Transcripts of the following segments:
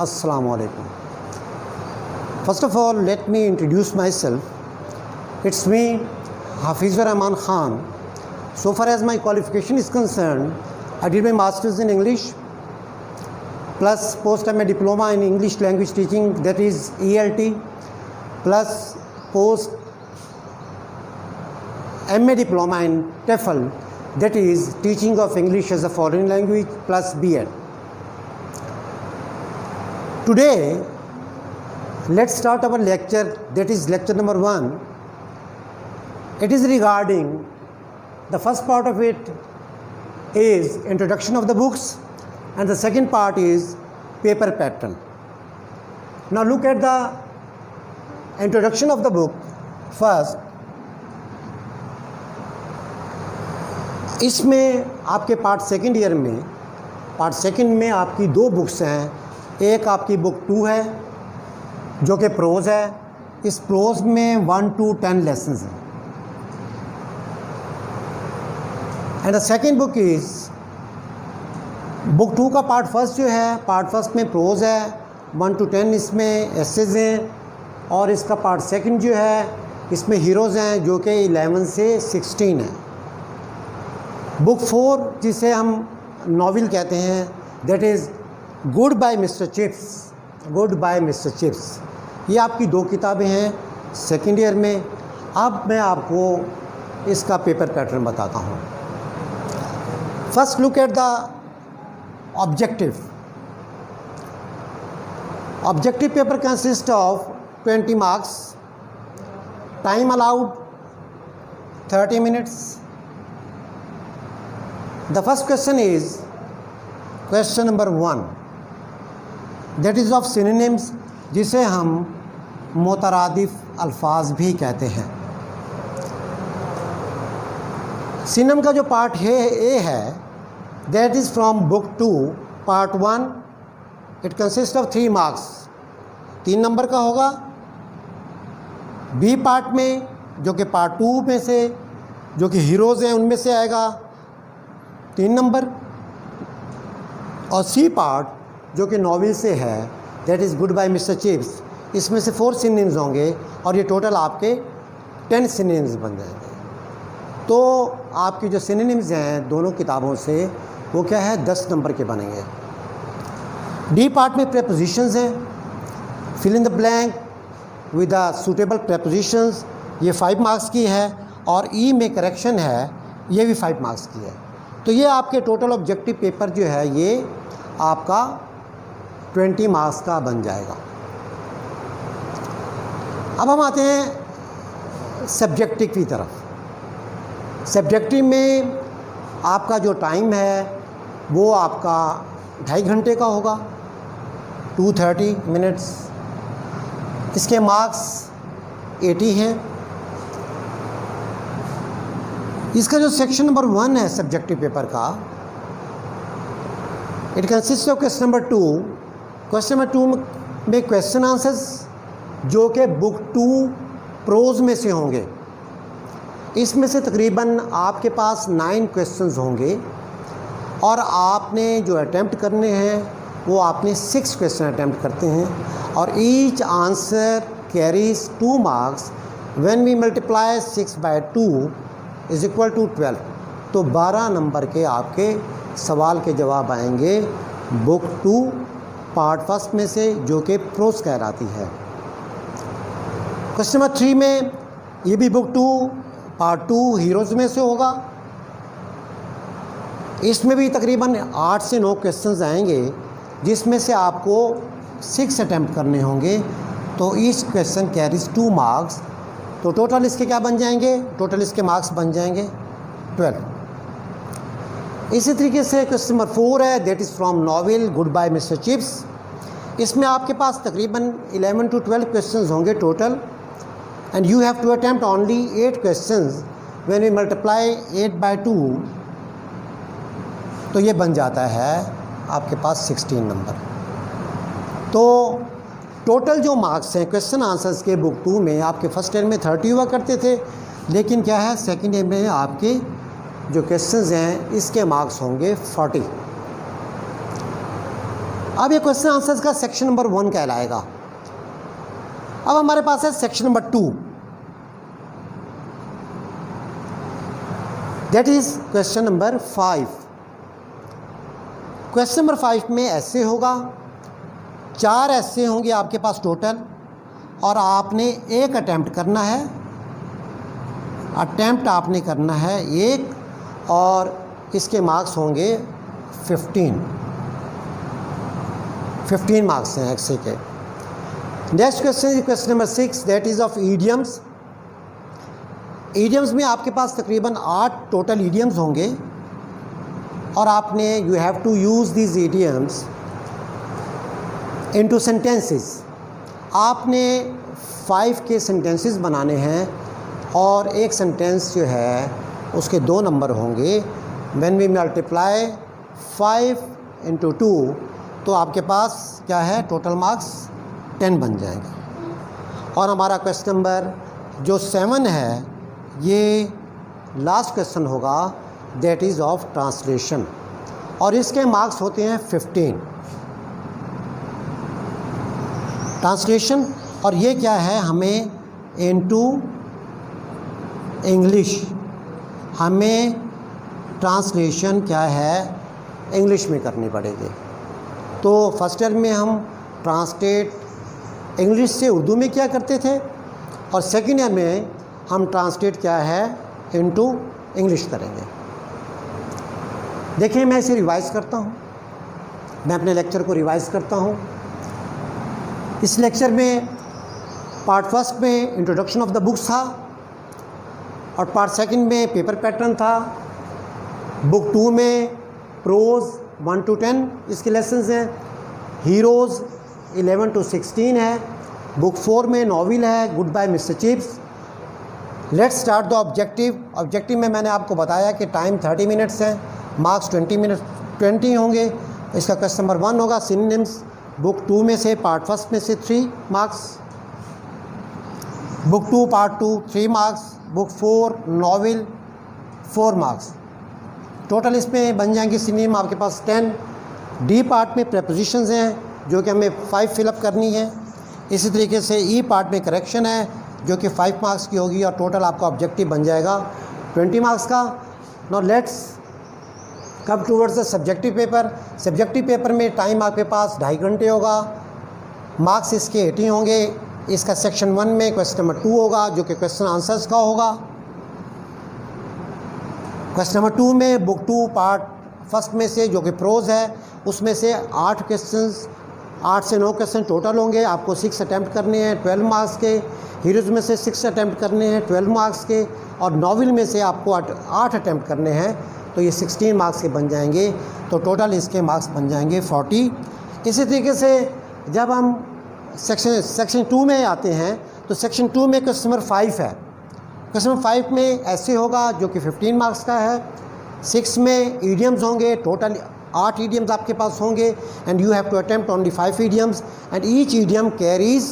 Assalamu alaikum. First of all, let me introduce myself. It's me, Hafizur Rahman Khan. So far as my qualification is concerned, I did my masters in English, plus post my diploma in English language teaching, that is ELT, plus post MA diploma in TEFL, that is teaching of English as a foreign language, plus B.Ed. Today, let's start our lecture, that is lecture number 1. It is regarding, the first part of it is introduction of the books, and the second part is paper pattern. Now look at the introduction of the book first. इसमें आपके part second year में, part second में आपकी 2 books हैं. एक आपकी book 2 है जो कि प्रोज़ है. इस प्रोज़ में 1 to 10 लेसन्स हैं. And the second book is book 2 का पार्ट फर्स्ट जो है, पार्ट फर्स्ट में प्रोज़ है, 1 to 10 इसमें एसेज हैं. और इसका पार्ट सेकंड जो है, इसमें हीरोज़ हैं जो कि 11 से 16 हैं. बुक 4 जिसे हम नॉवेल कहते हैं, that is goodbye Mr Chips. Goodbye Mr Chips, ये आपकी 2 किताबें हैं सेकेंड ईयर में. अब मैं आपको इसका पेपर पैटर्न बताता हूँ. First look at the objective. Objective paper consist of 20 marks. Time allowed 30 minutes. The first question is question number 1, that is of synonyms, जिसे हम मुतरादिफ अल्फाज भी कहते हैं. सिनोनिम का जो पार्ट है ए है, that is from book 2 part 1. It consists of 3 marks. 3 number का होगा. बी पार्ट में जो कि पार्ट 2 में से जो कि हीरोज़ हैं उनमें से आएगा 3 नंबर. और सी पार्ट जो कि नॉवेल से है, that is goodbye Mr Chips, इसमें से 4 सिनोनिम्स होंगे और ये टोटल आपके 10 सिनोनिम्स बन जाएंगे. तो आपकी जो सिनोनिम्स हैं दोनों किताबों से, वो क्या है, 10 नंबर के बनेंगे. डी पार्ट में प्रेपोजिशंस हैं. Fill in the blank with the suitable prepositions, ये 5 मार्क्स की है. और ई में करेक्शन है, ये भी 5 मार्क्स की है. तो ये आपके टोटल ऑब्जेक्टिव पेपर जो है, ये आपका 20 मार्क्स का बन जाएगा. अब हम आते हैं सब्जेक्टिव की तरफ. सब्जेक्टिव में आपका जो टाइम है वो आपका 2.5 घंटे का होगा, 230 minutes. इसके मार्क्स 80 हैं. इसका जो सेक्शन नंबर 1 है सब्जेक्टिव पेपर का, it consist of question number 2. Question number 2 में क्वेश्चन आंसर्स जो कि बुक 2 प्रोज़ में से होंगे. इसमें से तकरीबन आपके पास 9 क्वेश्चंस होंगे और आपने जो अटैम्प्ट करने हैं वो आपने 6 क्वेश्चन अटैम्प्ट करते हैं. और each answer carries 2 marks. When we multiply 6 by 2 is equal to 12. तो 12 नंबर के आपके सवाल के जवाब आएंगे बुक 2 पार्ट फर्स्ट में से, जो कि प्रोज़ कहलाती है. क्वेश्चन नंबर 3 में, ये भी बुक 2 पार्ट 2 हीरोज़ में से होगा. इसमें भी तकरीबन 8 से 9 क्वेश्चंस आएंगे, जिसमें से आपको 6 अटैम्प्ट करने होंगे. तो ईच क्वेश्चन कैरीज 2 मार्क्स. तो टोटल इसके क्या बन जाएंगे, टोटल इसके मार्क्स बन जाएंगे 12. इसी तरीके से क्वेश्चन नंबर 4 है, that is from novel goodbye Mr Chips. इसमें आपके पास तकरीबन 11 to 12 क्वेश्चंस होंगे total. And you have to attempt only 8 questions. When we multiply 8 by 2, तो ये बन जाता है आपके पास 16 नंबर. तो टोटल जो मार्क्स हैं क्वेश्चन आंसर्स के बुक 2 में, आपके फर्स्ट ईयर में 30 हुआ करते थे, लेकिन क्या है सेकंड ईयर में आपके जो क्वेश्चंस हैं इसके मार्क्स होंगे 40. अब ये क्वेश्चन आंसर्स का सेक्शन नंबर 1 कहलाएगा। अब हमारे पास है section number 2, that is question number 5। Question number 5 में ऐसे होगा, 4 ऐसे होंगे आपके पास टोटल, और आपने एक अटैम्प्ट करना है। अटैम्प्ट आपने करना है एक, और इसके मार्क्स होंगे 15 मार्क्स हैं एक्से के। Next question is question number 6, that is of idioms. Idioms में आपके पास तकरीबन 8 टोटल ईडियम्स होंगे, और आपने you have to use these idioms into sentences. आपने 5 के सेंटेंसेस बनाने हैं, और एक सेंटेंस जो है उसके 2 नंबर होंगे। व्हेन वी मल्टीप्लाई 5 into 2 तो आपके पास क्या है, टोटल मार्क्स 10 बन जाएंगे। और हमारा क्वेश्चन नंबर जो 7 है, ये लास्ट क्वेश्चन होगा, दैट इज़ ऑफ ट्रांसलेशन, और इसके मार्क्स होते हैं 15 ट्रांसलेशन। और ये क्या है, हमें इनटू इंग्लिश, हमें ट्रांसलेशन क्या है इंग्लिश में करनी पड़ेगी। तो फर्स्ट ईयर में हम ट्रांसलेट इंग्लिश से उर्दू में क्या करते थे, और सेकेंड ईयर में हम ट्रांसलेट क्या है इनटू इंग्लिश करेंगे। देखिए, मैं इसे रिवाइज़ करता हूँ, मैं अपने लेक्चर को रिवाइज़ करता हूँ। इस लेक्चर में पार्ट फर्स्ट में इंट्रोडक्शन ऑफ द बुक्स था, और पार्ट सेकंड में पेपर पैटर्न था। बुक 2 में प्रोज 1 to 10 इसके लेसन्स हैं, हीरोज़ 11 to 16 है। बुक 4 में नॉवेल है goodbye Mr Chips. Let's start the objective. Objective में मैंने आपको बताया कि टाइम 30 मिनट्स है, मार्क्स 20 होंगे। इसका क्वेश्चन नंबर 1 होगा सिनोनिम्स। बुक 2 में से पार्ट फर्स्ट में से 3 marks, book 2 part 2 3 marks, book 4 novel 4 marks. Total इसमें बन जाएंगे सिनोनिम आपके पास 10। डी पार्ट में प्रेपोजिशंस हैं जो कि हमें 5 फिलअप करनी है। इसी तरीके से ई पार्ट में करेक्शन है जो कि 5 मार्क्स की होगी, और टोटल आपका ऑब्जेक्टिव बन जाएगा 20 मार्क्स का। Now let's come towards the subjective paper. Subjective paper में टाइम आपके पास 2.5 घंटे होगा, मार्क्स इसके 80 होंगे। इसका सेक्शन 1 में क्वेश्चन नंबर 2 होगा जो कि क्वेश्चन आंसर्स का होगा। क्वेश्चन नंबर 2 में बुक 2 पार्ट फर्स्ट में से जो कि प्रोज है, उसमें से 8 क्वेश्चंस, 8 से 9 क्वेश्चन टोटल होंगे। आपको 6 अटैम्प्ट करने हैं 12 मार्क्स के। हीरोज़ में से 6 अटैम्प्ट करने हैं 12 मार्क्स के, और नॉवेल में से आपको 8 अटैम्प्ट करने हैं, तो ये 16 मार्क्स के बन जाएंगे। तो टोटल इसके मार्क्स बन जाएंगे 40। इसी तरीके से जब हम सेक्शन 2 में आते हैं, तो सेक्शन 2 में क्वेश्चन नंबर 5 है। क्वेश्चन नंबर 5 में ऐसे होगा जो कि 15 मार्क्स का है। 6 में ईडियम्स होंगे, टोटल 8 ईडियम्स आपके पास होंगे, and you have to attempt only 5 idioms, and each idiom carries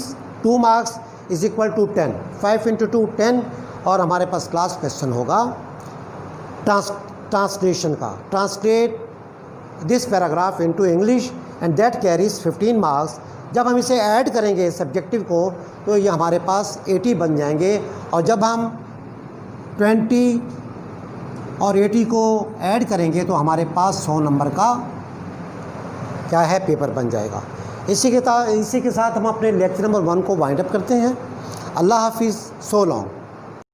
2 marks is equal to 10। 5 into 2 10। और हमारे पास लास्ट क्वेश्चन होगा ट्रांसलेशन का। Translate this paragraph into English and that carries 15 marks. जब हम इसे ऐड करेंगे सब्जेक्टिव को, तो ये हमारे पास 80 बन जाएंगे, और जब हम 20 और 80 को ऐड करेंगे तो हमारे पास 100 नंबर का क्या है पेपर बन जाएगा। इसी के साथ हम अपने लेक्चर नंबर 1 को वाइंड अप करते हैं। अल्लाह हाफिज़, सो लॉन्ग।